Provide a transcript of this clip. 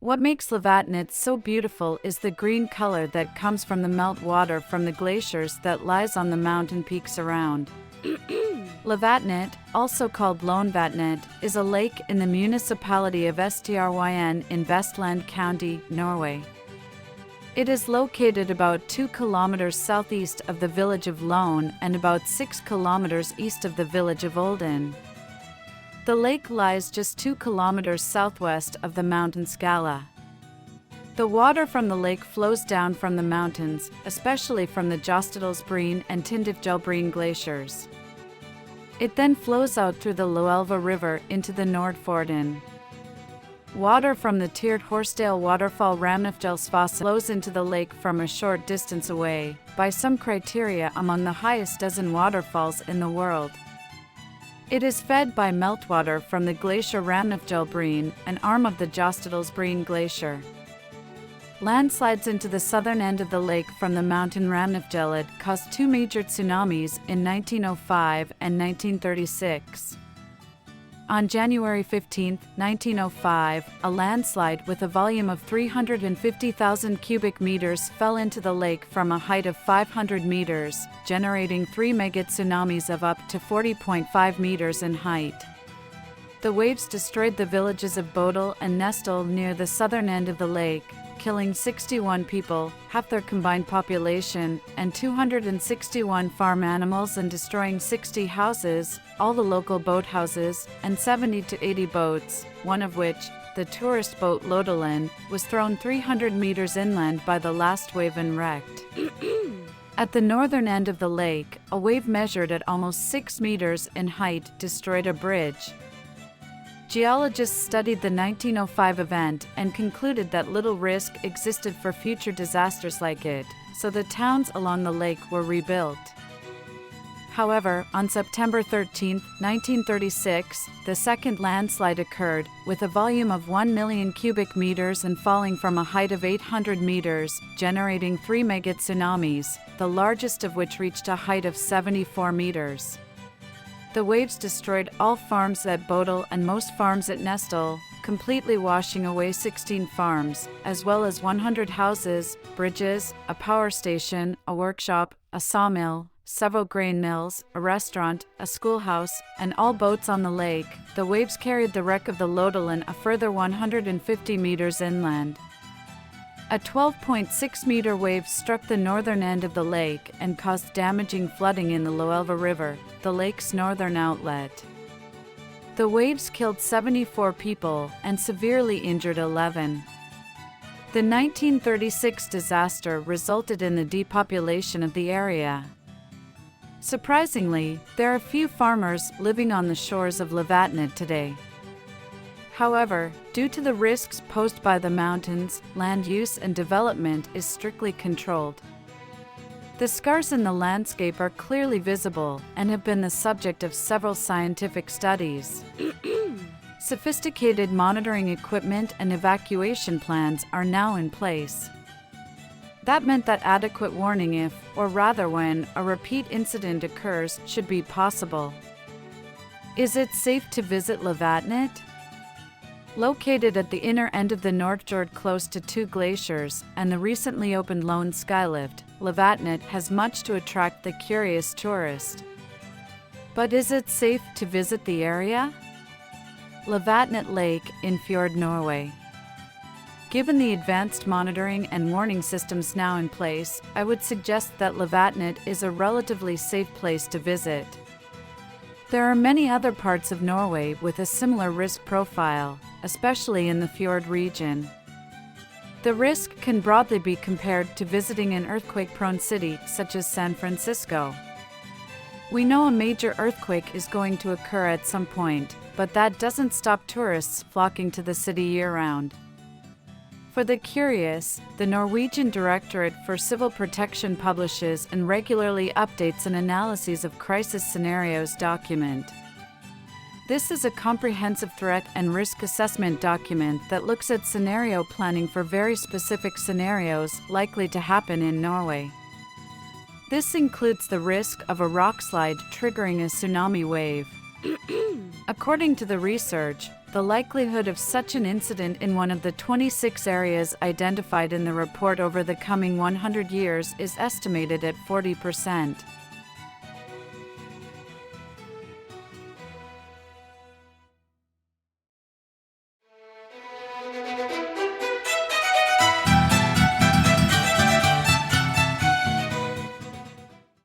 What makes Lovatnet so beautiful is the green color that comes from the meltwater from the glaciers that lies on the mountain peaks around. Lovatnet, also called Lovatnet, is a lake in the municipality of Stryn in Vestland County, Norway. It is located about 2 kilometers southeast of the village of Loen and about 6 kilometers east of the village of Olden. The lake lies just 2 kilometers southwest of the mountain Skala. The water from the lake flows down from the mountains, especially from the Jostedalsbreen and Tindifjellbreen glaciers. It then flows out through the Loelva River into the Fjordane. Water from the tiered Horsdale waterfall Ramnefjellsfoss flows into the lake from a short distance away, by some criteria among the highest dozen waterfalls in the world. It is fed by meltwater from the glacier Ramnefjellbreen, an arm of the Jostedalsbreen glacier. Landslides into the southern end of the lake from the mountain Ramnefjellet caused 2 major tsunamis in 1905 and 1936. On January 15, 1905, a landslide with a volume of 350,000 cubic meters fell into the lake from a height of 500 meters, generating 3 megatsunamis of up to 40.5 meters in height. The waves destroyed the villages of Bodil and Nestel near the southern end of the lake, killing 61 people, half their combined population, and 261 farm animals and destroying 60 houses, all the local boathouses, and 70 to 80 boats, one of which, the tourist boat Loen, was thrown 300 meters inland by the last wave and wrecked. At the northern end of the lake, a wave measured at almost 6 meters in height destroyed a bridge. Geologists studied the 1905 event and concluded that little risk existed for future disasters like it, so the towns along the lake were rebuilt. However, on September 13, 1936, the second landslide occurred, with a volume of 1 million cubic meters and falling from a height of 800 meters, generating 3 megatsunamis, the largest of which reached a height of 74 meters. The waves destroyed all farms at Bodil and most farms at Nestel, completely washing away 16 farms, as well as 100 houses, bridges, a power station, a workshop, a sawmill, several grain mills, a restaurant, a schoolhouse, and all boats on the lake. The waves carried the wreck of the Loen a further 150 meters inland. A 12.6-meter wave struck the northern end of the lake and caused damaging flooding in the Loelva River, the lake's northern outlet. The waves killed 74 people and severely injured 11. The 1936 disaster resulted in the depopulation of the area. Surprisingly, there are few farmers living on the shores of Lovatnet today. However, due to the risks posed by the mountains, land use and development is strictly controlled. The scars in the landscape are clearly visible and have been the subject of several scientific studies. Sophisticated monitoring equipment and evacuation plans are now in place. That meant that adequate warning if, or rather when, a repeat incident occurs should be possible. Is it safe to visit Lovatnet? Located at the inner end of the Nordfjord close to 2 glaciers and the recently opened Loen skylift, Lovatnet has much to attract the curious tourist. But is it safe to visit the area? Lovatnet Lake in Fjord, Norway. Given the advanced monitoring and warning systems now in place, I would suggest that Lovatnet is a relatively safe place to visit. There are many other parts of Norway with a similar risk profile, especially in the fjord region. The risk can broadly be compared to visiting an earthquake-prone city such as San Francisco. We know a major earthquake is going to occur at some point, but that doesn't stop tourists flocking to the city year-round. For the curious, the Norwegian Directorate for Civil Protection publishes and regularly updates an analysis of crisis scenarios document. This is a comprehensive threat and risk assessment document that looks at scenario planning for very specific scenarios likely to happen in Norway. This includes the risk of a rockslide triggering a tsunami wave. According to the research, the likelihood of such an incident in one of the 26 areas identified in the report over the coming 100 years is estimated at 40%.